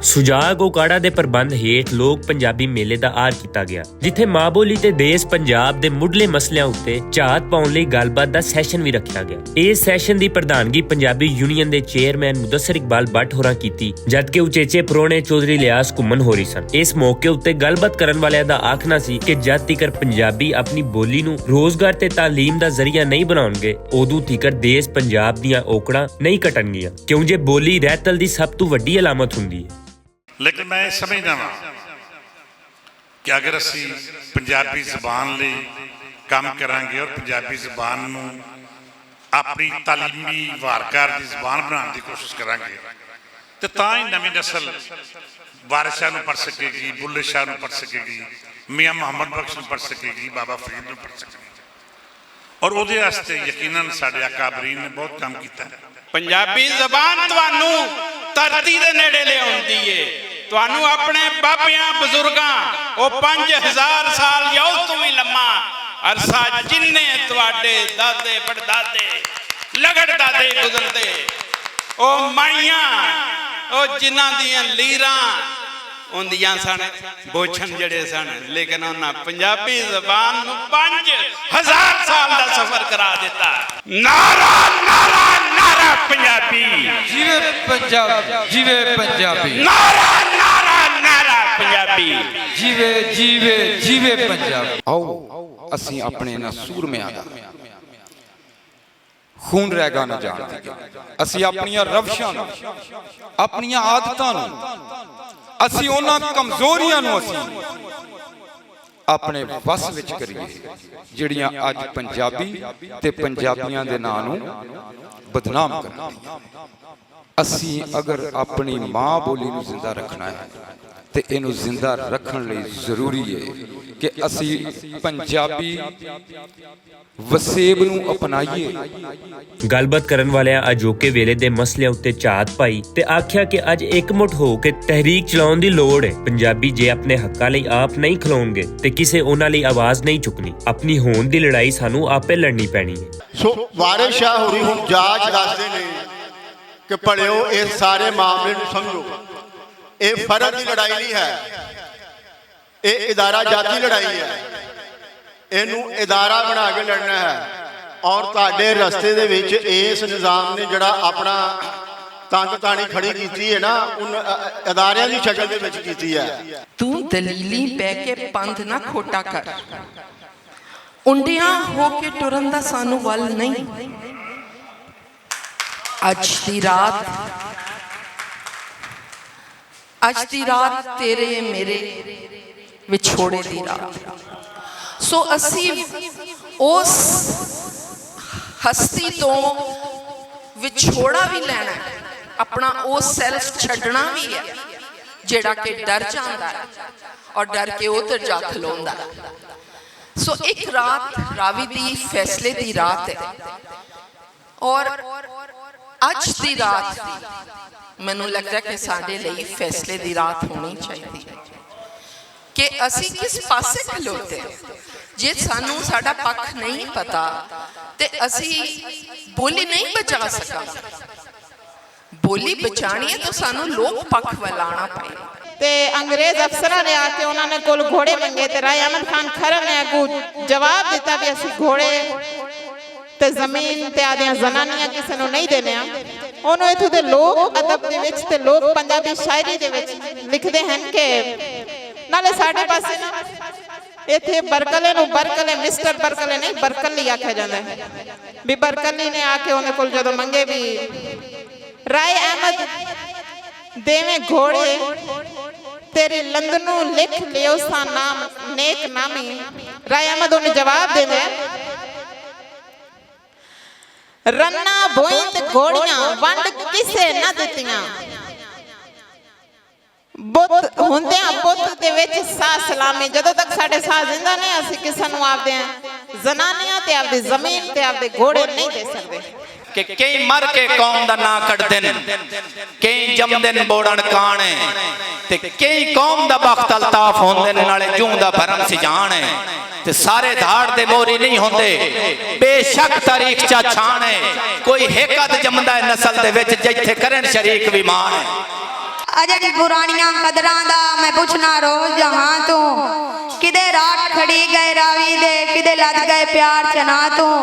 ਸੁਜਾਗ ਉਕਾੜਾ ਦੇ ਪ੍ਰਬੰਧ ਹੇਠ ਲੋਕ ਪੰਜਾਬੀ ਮੇਲੇ ਦਾ ਆਰ ਕੀਤਾ ਗਿਆ, ਜਿੱਥੇ ਮਾਂ ਬੋਲੀ ਤੇ ਦੇਸ਼ ਪੰਜਾਬ ਦੇ ਮੁੱਢਲੇ ਮਸਲਿਆਂ ਉੱਤੇ ਝਾਤ ਪਾਉਣ ਲਈ ਗੱਲਬਾਤ ਦਾ ਸੈਸ਼ਨ ਵੀ ਰੱਖਿਆ ਗਿਆ। ਇਸ ਸੈਸ਼ਨ ਦੀ ਪ੍ਰਧਾਨਗੀ ਪੰਜਾਬੀ ਯੂਨੀਅਨ ਦੇ ਚੇਅਰਮੈਨ ਮੁਦੱਸਰ ਇਕਬਾਲ ਬੱਟ ਹੋਰਾਂ ਕੀਤੀ, ਜਦਕਿ ਉਚੇਚੇ ਪ੍ਰੋਹਣੇ ਚੌਧਰੀ ਲਿਆਸ ਘੁੰਮਣ ਹੋਰੀ ਸਨ। ਇਸ ਮੌਕੇ ਉੱਤੇ ਗੱਲਬਾਤ ਕਰਨ ਵਾਲਿਆਂ ਦਾ ਆਖਣਾ ਸੀ ਕਿ ਜਦ ਤੀਕਰ ਪੰਜਾਬੀ ਆਪਣੀ ਬੋਲੀ ਨੂੰ ਰੋਜ਼ਗਾਰ ਤੇ ਤਾਲੀਮ ਦਾ ਜ਼ਰੀਆ ਨਹੀਂ ਬਣਾਉਣਗੇ, ਉਦੋਂ ਤੀਕਰ ਦੇਸ਼ ਪੰਜਾਬ ਦੀਆਂ ਔਕੜਾਂ ਨਹੀਂ ਕੱਟਣਗੀਆਂ, ਕਿਉਂ ਜੇ ਬੋਲੀ ਰਹਿਤਲ ਦੀ ਸਭ ਤੋਂ ਵੱਡੀ ਅਲਾਮਤ ਹੁੰਦੀ ਹੈ। लेकिन मैं समझदा वां कि अगर असी पंजाबी जबान लई काम करांगे और पंजाबी जबान नूं अपनी तालीमी वारकार की जबान बनाने की कोशिश करांगे तो तां ही नवीं नस्ल वारिस शाह नूं पढ़ सकेगी, बुल्ले शाह नूं पढ़ सकेगी, मियाँ मुहम्मद बख्श नूं पढ़ सकेगी, बाबा फरीद नूं पढ़ सकेगी। और उहदे वास्ते यकीनन साडे अकाबरीन ने बहुत काम कीता है। पंजाबी जबान तुहानू धरती दे नेड़े लिआउंदी है, तुहानू अपने बाबियां बजुर्गां ओ 5000 साल या उस तो भी लम्मा अरसा जिन्ने तुहाडे दादे पड़दादे लगड़ दादे गुजरदे ओ माइयां ओ जिन्हां दियां लीरां ਹੁੰਦੀਆਂ ਸਨ, ਬੋਛਣ ਜਿਹੜੇ ਸਨ, ਲੇਕਿਨ ਉਹਨਾਂ ਪੰਜਾਬੀ ਜ਼ਬਾਨ ਨੂੰ 5000 ਸਾਲ ਦਾ ਸਫ਼ਰ ਕਰਾ ਦਿੱਤਾ। ਨਾਰਾ ਨਾਰਾ ਨਾਰਾ ਪੰਜਾਬੀ ਜਿਵੇਂ ਪੰਜਾਬ ਜਿਵੇਂ ਪੰਜਾਬੀ, ਨਾਰਾ ਨਾਰਾ ਨਾਰਾ ਪੰਜਾਬੀ ਜਿਵੇਂ ਜਿਵੇਂ ਜਿਵੇਂ ਪੰਜਾਬੀ। ਆਓ ਅਸੀਂ ਆਪਣੇ ਇਹਨਾਂ ਸੂਰਮਿਆਂ ਦਾ ਖੂਨ ਰਹਿਗਾ ਨਾ ਜਾਣ ਦੇਈਏ। ਅਸੀਂ ਆਪਣੀਆਂ ਰਵਸ਼ਾਂ ਨੂੰ, ਆਪਣੀਆਂ ਆਦਤਾਂ ਨੂੰ, ਅਸੀਂ ਉਹਨਾਂ ਕਮਜ਼ੋਰੀਆਂ ਨੂੰ ਅਸੀਂ ਆਪਣੇ ਵਸ ਵਿੱਚ ਕਰੀਏ ਜਿਹੜੀਆਂ ਅੱਜ ਪੰਜਾਬੀ ਤੇ ਪੰਜਾਬੀਆਂ ਦੇ ਨਾਂ ਨੂੰ ਬਦਨਾਮ ਕਰਦੀਆਂ। ਅਸੀਂ ਅਗਰ ਆਪਣੀ ਮਾਂ ਬੋਲੀ ਨੂੰ ਜ਼ਿੰਦਾ ਰੱਖਣਾ ਹੈ ਤੇ ਇਹਨੂੰ ਜ਼ਿੰਦਾ ਰੱਖਣ ਲਈ ਜ਼ਰੂਰੀ ਹੈ ਕਿ ਅਸੀਂ ਪੰਜਾਬੀ ਵਸੇਬ ਨੂੰ ਅਪਣਾਈਏ। ਗੱਲਬਾਤ ਕਰਨ ਵਾਲਿਆਂ ਅਜੋਕੇ ਵੇਲੇ ਦੇ ਮਸਲਿਆਂ ਉੱਤੇ ਝਾਤ ਪਾਈ ਤੇ ਆਖਿਆ ਕਿ ਅੱਜ ਇਕਮੁੱਠ ਹੋ ਕੇ ਤਹਿਰੀਕ ਚਲਾਉਣ ਦੀ ਲੋੜ ਹੈ। ਪੰਜਾਬੀ ਜੇ ਆਪਣੇ ਹੱਕਾਂ ਲਈ ਆਪ ਨਹੀਂ ਖਲੋਣਗੇ ਤੇ ਕਿਸੇ ਉਹਨਾਂ ਲਈ ਆਵਾਜ਼ ਨਹੀਂ ਚੁੱਕਣੀ। ਆਪਣੀ ਹੋਂਦ ਦੀ ਲੜਾਈ ਸਾਨੂੰ ਆਪੇ ਲੜਨੀ ਪੈਣੀ ਹੈ। ਸੋ ਵਾਰਿਸ ਸ਼ਾਹ ਹੋਰੀ ਹੁਣ ਜਾਂਚ ਦੱਸਦੇ ਨੇ ਕਿ ਭਲਿਓ ਇਸ ਸਾਰੇ ਮਾਮਲੇ ਨੂੰ ਸਮਝੋ, ਇਹ ਫਰਜ਼ ਦੀ ਲੜਾਈ ਨਹੀਂ ਹੈ, ਇਹ ਇਦਾਰਾ ਜਾਤੀ ਲੜਾਈ ਹੈ। ਇਹਨੂੰ ਇਦਾਰਾ ਬਣਾ ਕੇ ਲੜਨਾ ਹੈ। ਔਰ ਤੁਹਾਡੇ ਰਸਤੇ ਦੇ ਵਿੱਚ ਇਸ ਨਿਜ਼ਾਮ ਨੇ ਜਿਹੜਾ ਆਪਣਾ ਤੰਗ ਤਾਣੀ ਖੜੀ ਕੀਤੀ ਹੈ ਨਾ, ਉਹ ਇਦਾਰਿਆਂ ਦੀ ਸ਼ਕਲ ਦੇ ਵਿੱਚ ਕੀਤੀ ਹੈ। ਤੂੰ ਦਲੀਲੀ ਪੈ ਕੇ ਪੰਧ ਨਾ ਖੋਟਾ ਕਰ, ਉੰਡਿਆਂ ਹੋ ਕੇ ਟੁਰਨ ਦਾ ਸਾਨੂੰ ਵੱਲ ਨਹੀਂ। ਅੱਜ ਦੀ ਰਾਤ ਤੇਰੇ ਮੇਰੇ ਵਿਛੋੜੇ ਦੀ ਰਾਤ। ਸੋ ਅਸੀਂ ਉਸ ਹਸਤੀ ਤੋਂ ਵਿਛੋੜਾ ਵੀ ਲੈਣਾ, ਆਪਣਾ ਉਹ ਸੈਲਫ ਛੱਡਣਾ ਵੀ ਹੈ ਜਿਹੜਾ ਕਿ ਡਰ ਜਾਂਦਾ ਹੈ ਔਰ ਡਰ ਕੇ ਉੱਧਰ ਜਾ ਖਲੋਂਦਾ। ਸੋ ਇੱਕ ਰਾਤ ਰਾਵੀ ਦੀ ਫੈਸਲੇ ਦੀ ਰਾਤ ਹੈ ਔਰ ਅੱਜ ਦੀ ਰਾਤ ਮੈਨੂੰ ਲੱਗਦਾ ਕਿ ਸਾਡੇ ਲਈ ਫੈਸਲੇ ਦੀ ਰਾਤ ਹੋਣੀ ਚਾਹੀਦੀ ਹੈ ਕਿ ਅਸੀਂ ਕਿਸ ਪਾਸੇ ਖਲੋਤੇ। ਜੇ ਸਾਨੂੰ ਸਾਡਾ ਪੱਖ ਨਹੀਂ ਪਤਾ ਤੇ ਅਸੀਂ ਬੋਲੀ ਨਹੀਂ ਬਚਾ ਸਕਾਂਗੇ। ਬੋਲੀ ਬਚਾਣੀ ਹੈ ਤਾਂ ਸਾਨੂੰ ਲੋਕ ਪੱਖ ਵੱਲ ਆਉਣਾ ਪਏਗਾ। ਤੇ ਅੰਗਰੇਜ਼ ਅਫਸਰਾਂ ਨੇ ਆ ਕੇ ਉਹਨਾਂ ਨੇ ਕੋਲ ਘੋੜੇ ਮੰਗੇ ਤੇ ਰਾਏ ਅਹਿਮਦ ਖਾਨ ਖਰਮ ਨੇ ਅੱਗੋਂ ਜਵਾਬ ਦਿੱਤਾ ਵੀ ਅਸੀਂ ਘੋੜੇ ਤੇ ਜ਼ਮੀਨ ਤੇ ਆਦੀਆਂ ਜ਼ਨਾਨੀਆਂ ਕਿਸੇ ਨੂੰ ਨਹੀਂ ਦੇਣੇ ਆ। ਉਹਨੂੰ ਇੱਥੋਂ ਦੇ ਲੋਕ ਅਦਬ ਦੇ ਵਿੱਚ ਤੇ ਲੋਕ ਪੰਜਾਬੀ ਸ਼ਾਇਰੀ ਦੇ ਵਿੱਚ ਲਿਖਦੇ ਹਨ ਕਿ ਨਾਲੇ ਸਾਡੇ ਪਾਸੇ ਨਾ ਇੱਥੇ ਬਰਕਲੇ ਨੂੰ ਬਰਕਲੇ ਮਿਸਟਰ ਬਰਕਲੇ ਨਹੀਂ ਬਰਕਲੀ ਆਖਿਆ ਜਾਂਦਾ ਹੈ ਵੀ ਬਰਕਲੀ ਨੇ ਆ ਕੇ ਉਹਦੇ ਕੋਲ ਜਦੋਂ ਮੰਗੇ ਵੀ ਰਾਏ ਅਹਿਮਦ ਦੇਵੇਂ ਘੋੜੇ ਤੇਰੇ ਲੰਦਨੋਂ ਲਿਖ ਲਿਓ ਸਾ ਨਾਮ ਨੇਕ ਨਾਮੀ। ਰਾਏ ਅਹਿਮਦ ਉਹਨੇ ਜਵਾਬ ਦਿੰਦਾ ਰੰਨਾ ਬੋਇੰਦ ਘੋੜੀਆਂ ਵੰਡ ਕਿਸੇ ਨਾ ਦਿੱਤੀਆਂ। ਬੁੱਤ ਹੁੰਦਿਆਂ ਬੁੱਤ ਦੇ ਵਿੱਚ ਸਾਹ ਸਲਾਮੀ। ਜਦੋਂ ਤੱਕ ਸਾਡੇ ਸਾਹ ਜ਼ਿੰਦਾ ਨੇ ਅਸੀਂ ਕਿਸੇ ਨੂੰ ਆਪਦੇ ਜ਼ਨਾਨੀਆਂ ਤੇ ਆਪਦੀ ਜ਼ਮੀਨ ਤੇ ਆਪਦੇ ਘੋੜੇ ਨਹੀਂ ਦੇ ਸਕਦੇ। कि कई मर के कौम दा ना कटदे ने, कई जमदे ने बोड़न काने ते कई कौम दा बख्त अल्ताफ होंदे ने नाले जूं दा भरम सिजान है ते सारे धाड़ दे मोरी नहीं होंदे। बेशक तारीख चा छान है कोई हेकद जमदा है नस्ल दे विच जिथे करन शरीक विमान है। ਅਜੇ ਪੁਰਾਣੀਆਂ ਕਦਰਾਂ ਦਾ ਮੈਂ ਪੁੱਛਣਾ ਰੋਜ਼ ਜਹਾਂ ਤੋਂ ਕਿਦੇ ਰਾਤ ਖੜੀ ਗਏ ਰਾਵੀ ਦੇ ਕਿਦੇ ਲੱਗ ਗਏ ਪਿਆਰ ਚਨਾ ਤੋਂ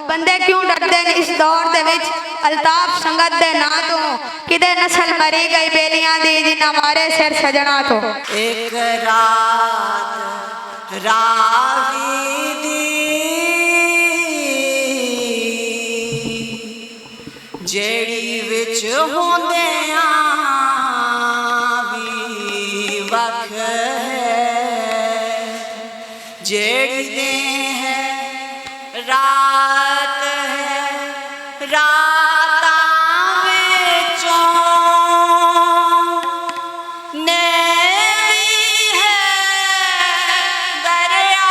ਬੰਦੇ ਕਿਉਂ ਡਰਦੇ ਨੇ ਇਸ ਦੌਰ ਦੇ ਵਿੱਚ ਅਲਤਾਫ ਸੰਗਤ ਦੇ ਨਾਂ ਤੋਂ ਕਿਦੇ ਨਸਲ ਮਰੀ ਗਈ ਬੇਲੀਆਂ ਦੀ ਜਿਨ੍ਹਾਂ ਮਾਰੇ ਸਿਰ ਸਜਣਾ ਤੋਂ ਇੱਕ ਰਾਤ ਰਾਵੀ ਦੀ ਜਿਹੜੀ ਵਿੱਚ ਹੁੰਦਿਆਂ ਵੀ ਵੱਖ ਹੈ ਜਿਹੜੀ ਦੇ ਹੈ ਰਾਤ ਹੈ ਰਾਤਾਂ ਵਿੱਚੋਂ ਨੇਵੀ ਹੈ ਦਰਿਆ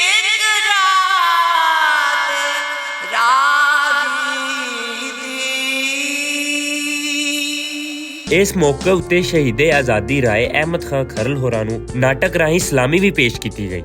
ਇੱਕ ਰਾਤ ਰਾਵੀ ਦੀ। ਇਸ ਮੌਕੇ ਉੱਤੇ ਸ਼ਹੀਦੇ ਆਜ਼ਾਦੀ ਰਾਏ ਅਹਿਮਦ ਖਾਨ ਖਰਲ ਹੋਰਾਂ ਨੂੰ ਨਾਟਕ ਰਾਹੀਂ ਸਲਾਮੀ ਵੀ ਪੇਸ਼ ਕੀਤੀ ਗਈ।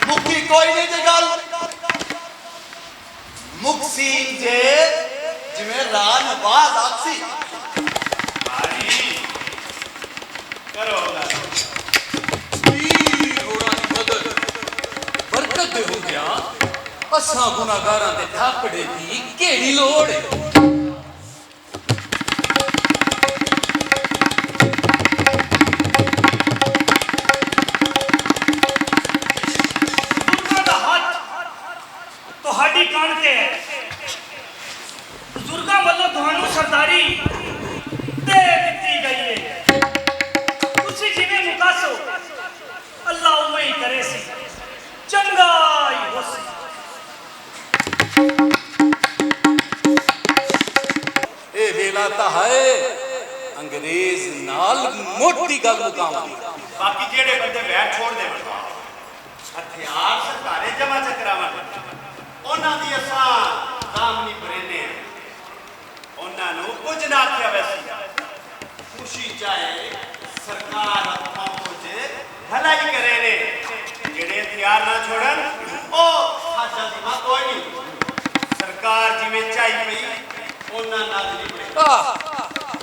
ਮੁੱਕੀ ਕੋਈ ਨਹੀਂ ਜੇ ਗੱਲ ਮੁਕਸੀ ਜੇ ਜਿਵੇਂ ਰਾਹ ਨਵਾਜ਼ ਆਖੀ ਕਰੋ ਬਰਕਤ ਦੇ ਹੋ ਗਿਆ ਅਸਾਂ ਗੁਨਾਹਗਾਰਾਂ ਦੇ ਥਾਪੜੇ ਦੀ ਕਿਹੜੀ ਲੋੜ ਹੈ। ਤੁਹਾਡੀ ਕਣ ਤੇ ਹੈ ਬਜ਼ੁਰਗਾਂ ਵੱਲੋਂ ਤੁਹਾਨੂੰ ਸਰਦਾਰੀ ਦੇ ਦਿੱਤੀ ਗਈ ਹੈ ਤੁਸੀਂ ਜਿਵੇਂ ਮੁਕਾਸੋ ਅੱਲਾ ਉਵੇਂ ਹੀ ਕਰੇ ਸੀ ਚੰਗਾ ਹੀ ਹੋ ਸੀ। ਇਹ ਵੇਲਾ ਤਾਂ ਹੈ ਅੰਗਰੇਜ਼ ਨਾਲ ਮੋਟੀ ਗੱਲ ਮੁਕਾਵਾਂਗੇ। ਬਾਕੀ ਜਿਹੜੇ ਬੰਦੇ ਵੈਟ ਛੋੜ ਦੇ ਹਥਿਆਰ ਸਰਕਾਰੇ ਜਮਾ ਚਕਰਾਵਣ ਉਹਨਾਂ ਦੀ ਅਸਾਂ ਸਾਹਮਣੀ ਬਰੇਨੇ ਉਹਨਾਂ ਨੂੰ ਕੁਝ ਨਾ ਆਖਿਆ ਵੈਸੀ ਖੁਸ਼ੀ ਚਾਹੇ ਸਰਕਾਰ ਹੱਥਾਂ ਪਹੁੰਚੇ ਭਲਾਈ ਕਰੇ ਨੇ ਜਿਹੜੇ ਹਥਿਆਰ ਨਾ ਛੋੜਨ ਉਹ ਸਾਡਾ ਦਿਮਾਗ ਕੋਈ ਨਹੀਂ ਸਰਕਾਰ ਜਿਵੇਂ ਚਾਹੀ ਪਈ ਉਹਨਾਂ ਨਾਲ ਨਹੀਂ ਪਈ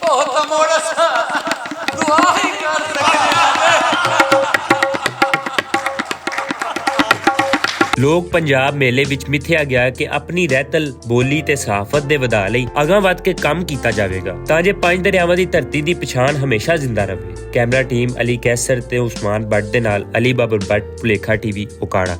ਉਹ ਤਾਂ ਮੋੜਸ ਦੁਆ ਹੀ ਕਰ ਸਕਦੇ। ਲੋਕ ਪੰਜਾਬ ਮੇਲੇ ਵਿੱਚ ਮਿੱਥਿਆ ਗਿਆ ਕਿ ਆਪਣੀ ਰਹਿਤਲ ਬੋਲੀ ਤੇ ਸਹਾਫਤ ਦੇ ਵਧਾ ਲਈ ਅਗਾਂਹ ਵੱਧ ਕੇ ਕੰਮ ਕੀਤਾ ਜਾਵੇਗਾ ਤਾਂ ਜੇ ਪੰਜ ਦਰਿਆਵਾਂ ਦੀ ਧਰਤੀ ਦੀ ਪਛਾਣ ਹਮੇਸ਼ਾ ਜ਼ਿੰਦਾ ਰਹੇ। ਕੈਮਰਾ ਟੀਮ ਅਲੀ ਕੈਸਰ ਤੇ ਉਸਮਾਨ ਬੱਟ ਦੇ ਨਾਲ ਅਲੀ ਬਾਬਰ ਬੱਟ ਭੁਲੇਖਾ ਟੀਵੀ ਉਕਾੜਾ।